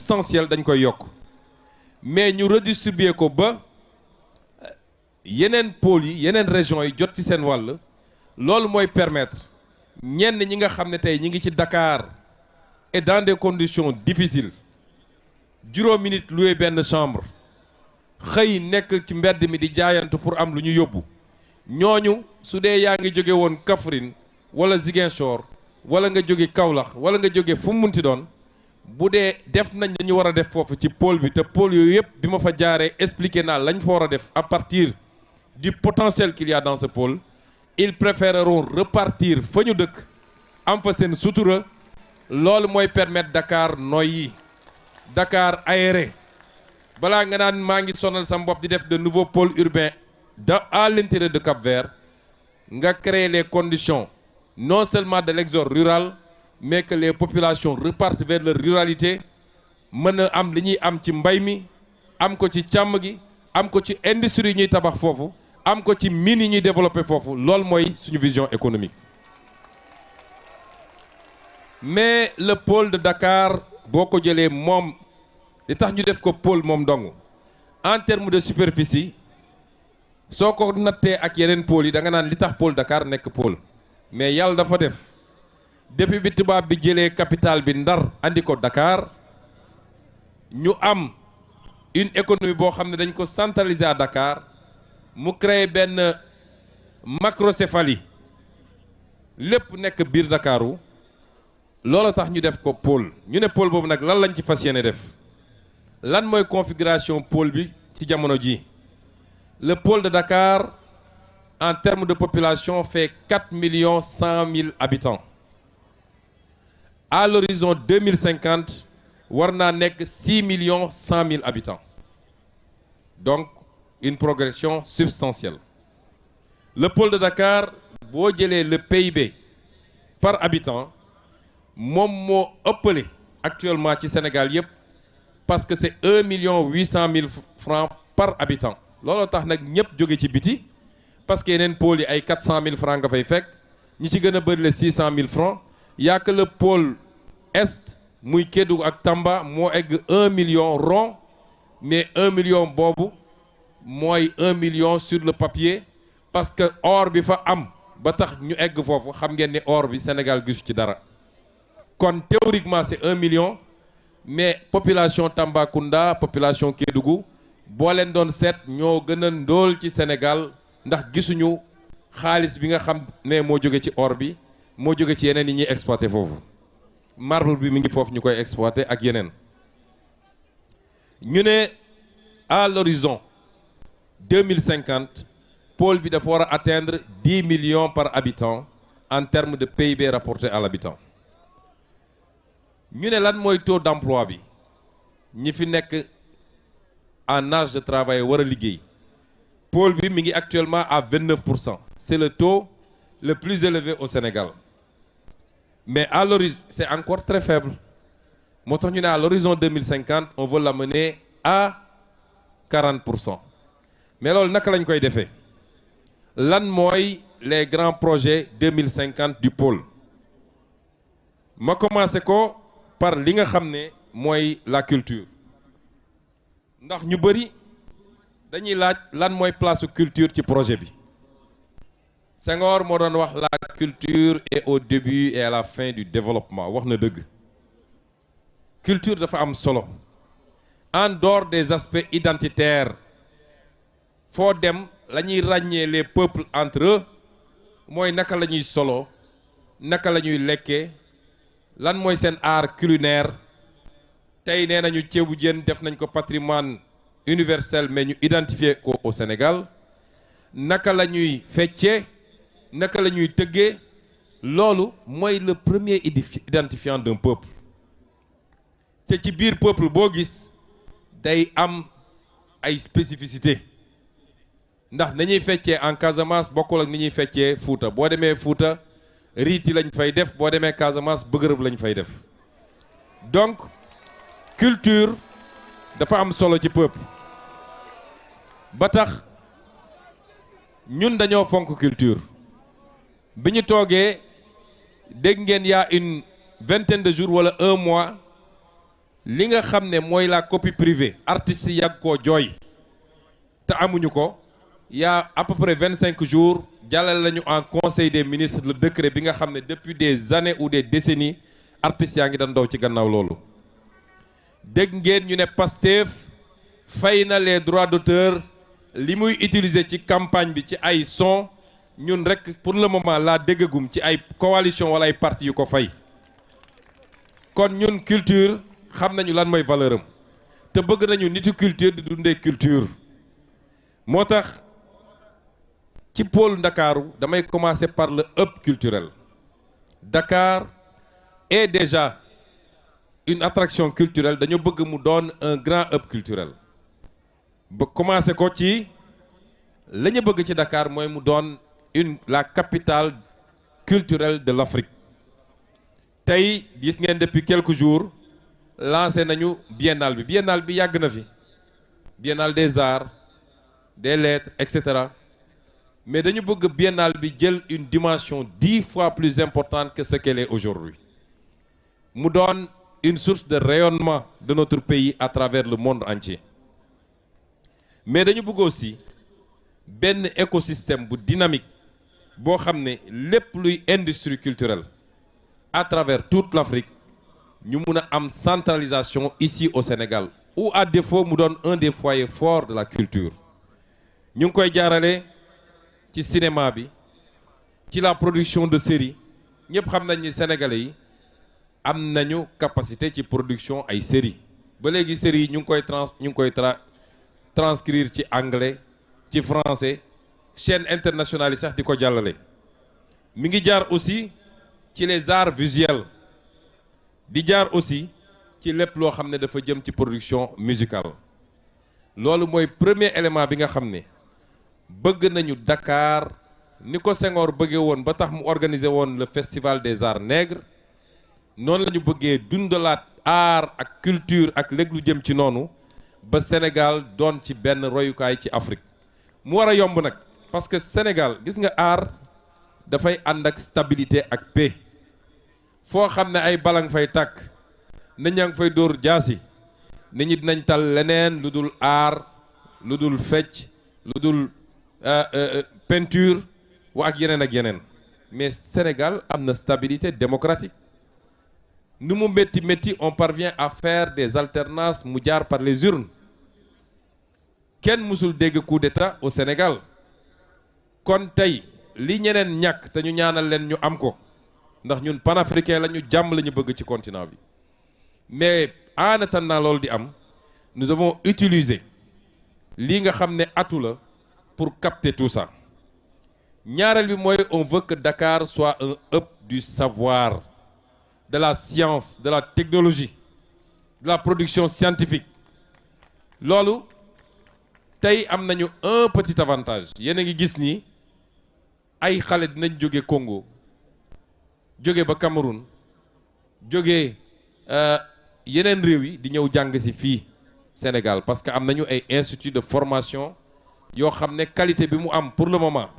substantielle dañ koy yokk mais ñu redistribuer ko ba yeneen pôles yi yeneen régions yi jot ci seen wàll loolu mooy permettre ñenn ñi nga xam ne tey ñi ngi ci Dakar et dans des conditions difficiles juróomi nit loué benn chambre xëy nekk ci mbedd mi di jaayantu pour am lu ñu yóbbu ñooñu su dee yaa ngi jóge woon Kaffrine wala Ziguinchor wala nga jóge Kaolack wala nga jóge fu mu munti doon bu dee def nañ la ñu war a def foofu ci pôle bi te pôle yooyu yëpp bi ma fa jaaree expliqué naa lañ fa war a def à partir du potentiel qu'il y a dans ce pôle ils préféreront repartir fa ñu dëkk am fa seen sutura loolu mooy permettre Dakar noyyi Dakar aéré balaa nga naan maa ngi sonal sa bopp di def de nouveaux pôles urbains à l'intérieur de Cap-Vert nga créer les conditions non seulement de l'exode rural mais que les populations repartent vers leur ruralité mën a am li ñuy am ci mbay mi am ko ci càmm gi am ko ci industrie yi ñuy tabax foofu am ko ci mines yi ñuy développer foofu loolu mooy suñu vision économique mais le pôle de Dakar boo ko jëlee moom li tax ñu def ko pôle moom dong en termes de superficie soo ko nattee ak yeneen pôles yi da nga naan li tax pôle Dakar nekk pôle mais yàlla dafa def depuis bi tubaab bi jëlee capitale bi Ndar andi ko Dakar ñu am une économie boo xam ne dañ ko centraliser à Dakar mu créer benn macrocéphalie lépp nekk biir Dakaru loolu tax ñu def ko pôle ñu ne pôle boobu nag lan lañ ci fas yéene def lan mooy configuration pôle bi ci jamono ji le pôle de Dakar en termes de population fait 4 100 000 habitants à l'horizon 2050 war naa nekk 6 100 000 habitants donc une progression substantielle le pôle de Dakar boo jëlee le PIB par habitant moom moo ëppale actuellement ci Sénégal yépp parce que c'est 1 800 000 francs par habitant looloo tax nag ñëpp jóge ci biti parce que yeneen pôles yi ay 400 000 francs nga fay fekk ñi ci gën a bëri le 600 000 francs y'a que le pôle est muy Kédougou ak Tamba moo egg 1 million rond mais 1 million boobu mooy 1 million sur le papier parce que or bi fa am ba tax ñu egg foofu xam ngeen ni or bi Sénégal gisu ci dara kon théoriquement c'est 1 million mais population Tambacounda population Kédougou boo leen doon seet ñoo gën a ndóol ci Sénégal ndax gisuñu xaalis bi nga xam ne moo jóge ci or bi moo jóge ci yeneen yi ñuy exploité foofu marbre bi mi ngi foofu ñu koy exploité ak yeneen ñu ne à l'horizon 2050 pôle bi dafa war a atteindre 10 millions par habitant en termes de PIB rapporté à l'habitant ñu ne lan mooy taux d'emploi bi ñi fi nekk en âge de travail war a liggéey pôle bi mi ngi actuellement à 29%. C'est le taux le plus élevé au Sénégal mais à l'horizon c'est encore très faible moo tax ñu ne à l'horizon 2050 on veut l'amener à 40%. mais loolu naka lañ koy defee lan mooy les grands projets 2050 du pôle ma commencé ko par li nga xam ne mooy la culture ndax ñu bëri dañuy laaj lan mooy place culture ci projet bi Senghor moo doon wax la culture est au début et à la fin du développement wax na dëgg culture dafa am solo en dehors des aspects identitaires foo dem la ñuy ràññee les peuples entre eux mooy naka la ñuy solo naka la ñuy lekkee lan mooy seen art culinaire tey nee nañu ceebu jën def nañ ko patrimoine universel mais ñu identifier ko au Sénégal naka la ñuy feccee naka la ñuy tëggee loolu mooy le premier identifiant d'un peuple te ci biir peuple boo gis day am ay spécificité ndax nañuy feccee en Casamance bokkul ak ni ñuy feccee Fuuta boo demee Fuuta riiti lañ fay def boo demee Casamance bëgërëb lañ fay def donc culture dafa am solo ci peuple ba tax ñun dañoo fonk culture bi ñu toogee dégg ngeen y a une vingtaine de jours wala un mois li nga xam ne mooy la copie privée artistes yi yàgg koo jooy te amuñu ko y a à peu près 25 jours jàllale lañu en conseil des ministres le décret bi nga xam ne depuis des années ou des décennies artistes yaa ngi doon daw ci gannaaw loolu. dégg ngeen ñu ne Pastef fay na les droits d'auteur li muy utiliser ci campagne bi ci ay son ñun rek pour le moment laa déggagum ci ay coalition wala ay parti yu ko fay. kon ñun culture xam nañu lan mooy valeur am te bëgg nañu nitu culture di dundee culture moo tax ci pôle Ndakaaru damay commencer par le hub culturel. Dakar est déjà une attraction culturelle dañu bëgg mu doon un grand hub culturel ba commencer ko ci la ñu bëgg ci Dakar mooy mu doon la capitale culturelle de l'Afrique. tey gis ngeen depuis quelques jours lancé nañu biennale bi yàgg na fi biennale des arts des lettres etc. mais dañu bëgg biennale bi jël une dimension 10 fois plus importante que ce qu'elle est aujourd'hui mu doon une source de rayonnement de notre pays à travers le monde entier mais dañu bëgg aussi benn écosystème bu dynamique boo xam ne lépp luy industrie culturelle à travers toute l'Afrique ñu mun a am centralisation ici au Sénégal ou à défaut mu doon un des foyers forts de la culture ñu ngi koy jaarale ci cinéma bi ci la production de séries ñëpp xam nañ ni sénégalais yi am nañu capacité ci production ay séries ba léegi séries yi ñu ngi koy transcrire ci anglais ci français chaîne internationale yi sax di ko jàllale mi ngi jaar aussi ci les arts visuels di jaar aussi ci lépp loo xam ne dafa jëm ci production musicale loolu mooy premier élément bi nga xam ne bëgg nañu Dakar ni ko Senghor bëggee woon ba tax mu organiser woon le festival des arts nègres noonu la ñu bëggee dundalaat art ak culture ak léegi lu jëm ci noonu ba Sénégal doon ci benn royukaay ci Afrique mu war a yomb nag parce que Sénégal gis nga art dafay ànd ak stabilité ak paix foo xam ne ay balang fay tàkk nit ñaa ngi fay dóor jaasi nit ñi dinañ tal leneen lu dul art lu dul fecc lu dul peinture ak yeneen mais Sénégal am na stabilité démocratique nu mu métti on parvient à faire des alternances mu jaar par les urnes kenn mësul dégg coup d'état au Sénégal kon tey li ñeneen ñàkk te ñu ñaanal leen ñu am ko ndax ñun panafricain la ñu jàmm la ñu bëgg ci continent bi mais en attendant loolu di am nous avons utilisé lii nga xam ne atu la pour capter tout ça ñaareel bi mooy on veut que Dakar soit un hub du savoir de la science de la technologie de la production scientifique loolu tey am nañu un petit avantage yéen a ngi gis ni ay xale dinañ jóge Congo jóge ba Cameroun jóge yeneen réew yi di ñëw jàng ci fii Sénégal parce que am nañu ay institut de formation yoo xam ne qualité bi mu am pour le moment